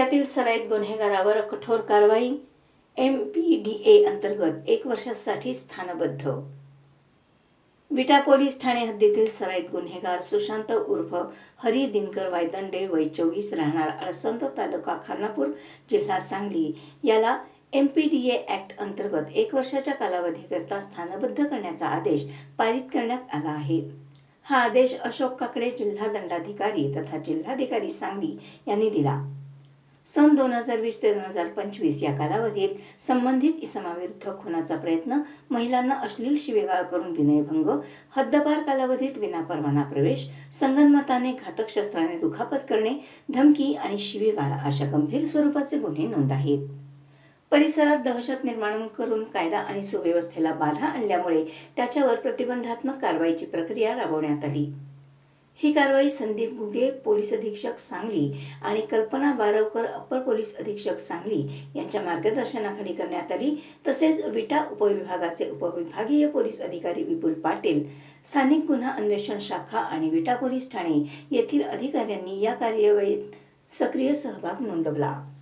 विट्यातील सराईत गुन्हेगारावर कठोर कारवाई. MPDA अंतर्गत 1 वर्षासाठी स्थानबद्ध. विटा पोलीस ठाणे हद्दीतील सराईत गुन्हेगार सुशांत उर्फ हरी दिनकर वायदंडे वय 24 राहणार अळसंद तालुका खानापूर जिल्हा सांगली याला MPDA ॲक्ट अंतर्गत 1 वर्षाच्या कालावधीकरता स्थानबद्ध करण्याचा आदेश पारित करण्यात आला आहे. हा आदेश अशोक काकडे जिल्हा दंडाधिकारी तथा जिल्हाधिकारी सांगली यांनी दिला. सन 2020 ते 2025 या कालावधीत संबंधित इसमाविरुद्ध खुनाचा प्रयत्न, महिलांना अश्लील शिवीगाळ करून विनयभंग, हद्दपार कालावधीत विनापरवाना प्रवेश, संगनमताने घातक शस्त्राने दुखापत करणे, धमकी आणि शिवीगाळ अशा गंभीर स्वरूपाचे गुन्हे नोंद आहेत. परिसरात दहशत निर्माण करून कायदा आणि सुव्यवस्थेला बाधा आणल्यामुळे त्याच्यावर प्रतिबंधात्मक कारवाईची प्रक्रिया राबवण्यात आली. ही कारवाई संदीप घुगे, पोलीस अधीक्षक सांगली आणि कल्पना बारवकर, अप्पर पोलीस अधीक्षक सांगली यांच्या मार्गदर्शनाखाली करण्यात आली. तसेच विटा उपविभागाचे उपविभागीय पोलीस अधिकारी विपुल पाटील, स्थानिक गुन्हा अन्वेषण शाखा आणि विटा पोलीस ठाणे येथील अधिकाऱ्यांनी या कार्यवाहीत सक्रिय सहभाग नोंदवला.